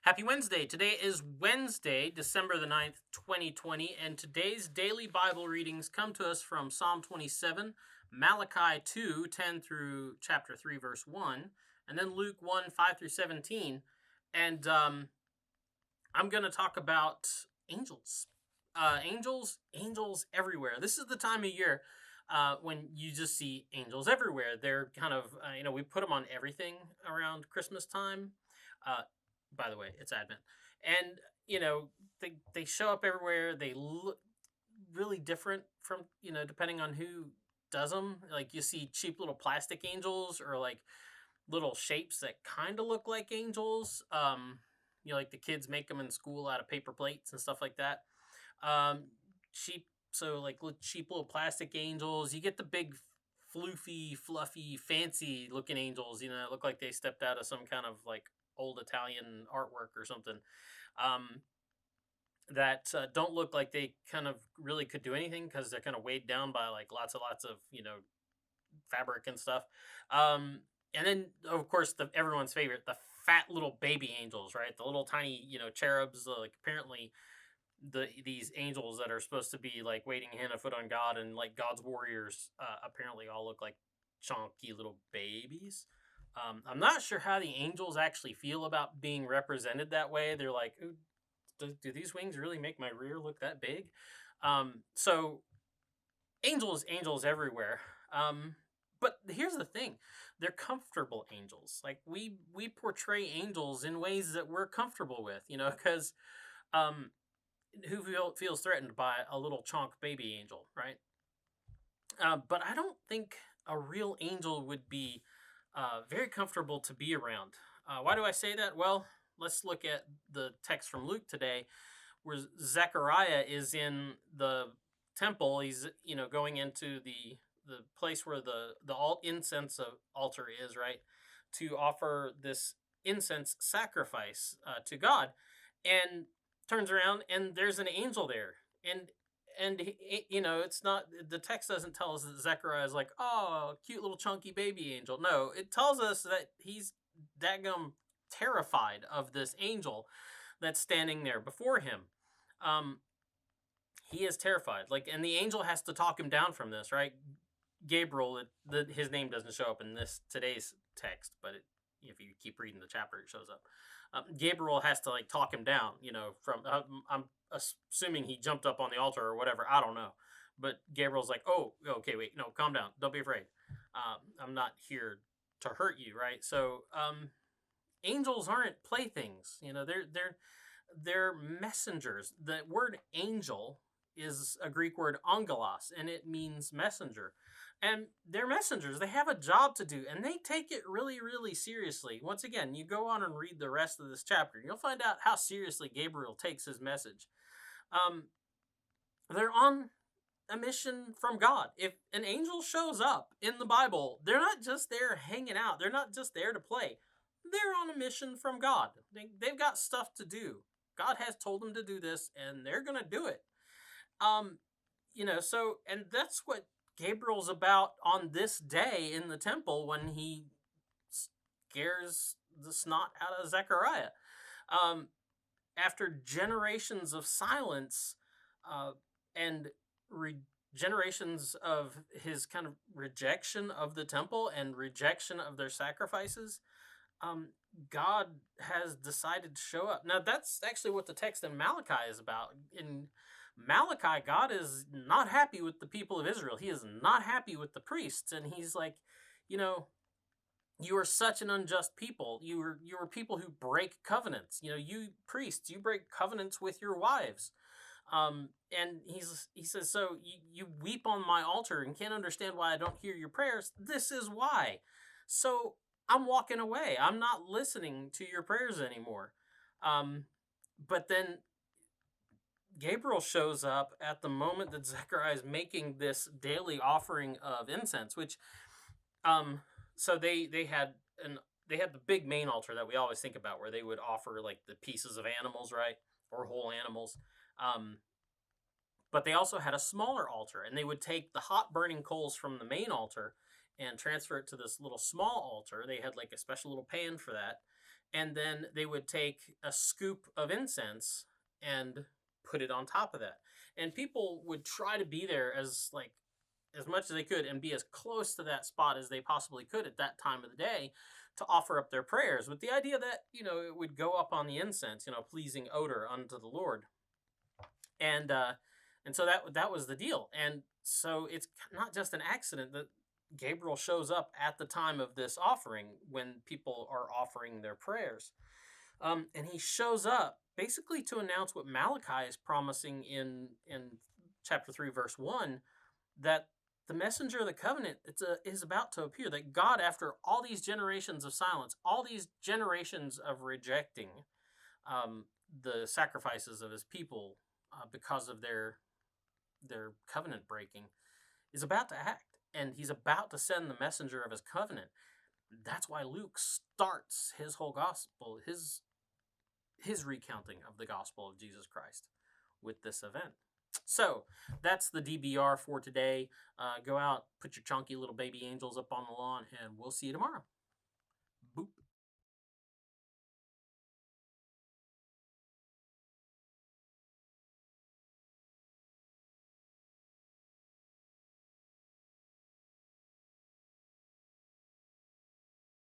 Happy Wednesday. Today is Wednesday, December the 9th, 2020, and today's daily Bible readings come to us from Psalm 27, Malachi 2, 10 through chapter 3, verse 1, and then Luke 1, 5 through 17. And I'm going to talk about angels. Angels everywhere. This is the time of year when you just see angels everywhere. They're kind of, we put them on everything around Christmas time. By the way, it's Advent. And, they show up everywhere. They look really different from, depending on who does them. Like you see cheap little plastic angels or like little shapes that kind of look like angels. Like the kids make them in school out of paper plates and stuff like that. Cheap, so like cheap little plastic angels. You get the big, floofy, fluffy, fancy looking angels. That look like they stepped out of some kind of like old Italian artwork or something. That don't look like they kind of really could do anything because they're kind of weighed down by like lots of fabric and stuff. And then of course everyone's favorite, the fat little baby angels, right? The little tiny cherubs. Like apparently these angels that are supposed to be like waiting hand and foot on God and like God's warriors apparently all look like chonky little babies. I'm not sure how the angels actually feel about being represented that way. They're like, do these wings really make my rear look that big? So angels everywhere. But here's the thing. They're comfortable angels. Like we portray angels in ways that we're comfortable with, because who feels threatened by a little chonk baby angel, right? But I don't think a real angel would be very comfortable to be around. Why do I say that? Well, let's look at the text from Luke today, where Zechariah is in the temple. He's going into the place where the incense altar is, right, to offer this incense sacrifice to God, and turns around and there's an angel there, and it's not, the text doesn't tell us that Zechariah is like, oh, cute little chunky baby angel. No, it tells us that he's daggum terrified of this angel that's standing there before him. He is terrified, and the angel has to talk him down from this, right? Gabriel, his name doesn't show up in today's text, but if you keep reading the chapter, it shows up. Gabriel has to talk him down, from I'm assuming he jumped up on the altar or whatever. I don't know, but Gabriel's like, oh, okay, wait, no, calm down, don't be afraid. I'm not here to hurt you, right? So angels aren't playthings, they're messengers. The word angel is a Greek word angelos, and it means messenger. And they're messengers. They have a job to do, and they take it really, really seriously. Once again, you go on and read the rest of this chapter, and you'll find out how seriously Gabriel takes his message. They're on a mission from God. If an angel shows up in the Bible, they're not just there hanging out. They're not just there to play. They're on a mission from God. They've got stuff to do. God has told them to do this, and they're going to do it. And that's what Gabriel's about on this day in the temple when he scares the snot out of Zechariah. After generations of silence and generations of his kind of rejection of the temple and rejection of their sacrifices, God has decided to show up. Now, that's actually what the text in Malachi is about. In Malachi, God is not happy with the people of Israel. He is not happy with the priests. And he's like, you are such an unjust people. You are people who break covenants. You priests, you break covenants with your wives. And he says, so you weep on my altar and can't understand why I don't hear your prayers. This is why. So I'm walking away. I'm not listening to your prayers anymore. But then Gabriel shows up at the moment that Zechariah is making this daily offering of incense, which, so they had the big main altar that we always think about, where they would offer like the pieces of animals, right, or whole animals. But they also had a smaller altar, and they would take the hot burning coals from the main altar and transfer it to this little small altar. They had like a special little pan for that, and then they would take a scoop of incense and put it on top of that. And people would try to be there as much as they could and be as close to that spot as they possibly could at that time of the day to offer up their prayers, with the idea that, it would go up on the incense, pleasing odor unto the Lord. And so that was the deal. And so it's not just an accident that Gabriel shows up at the time of this offering when people are offering their prayers. And he shows up basically to announce what Malachi is promising in chapter 3, verse 1, that the messenger of the covenant is about to appear, that God, after all these generations of silence, all these generations of rejecting the sacrifices of his people because of their covenant breaking, is about to act. And he's about to send the messenger of his covenant. That's why Luke starts his whole gospel, his recounting of the gospel of Jesus Christ with this event. So that's the DBR for today. Go out, put your chunky little baby angels up on the lawn, and we'll see you tomorrow.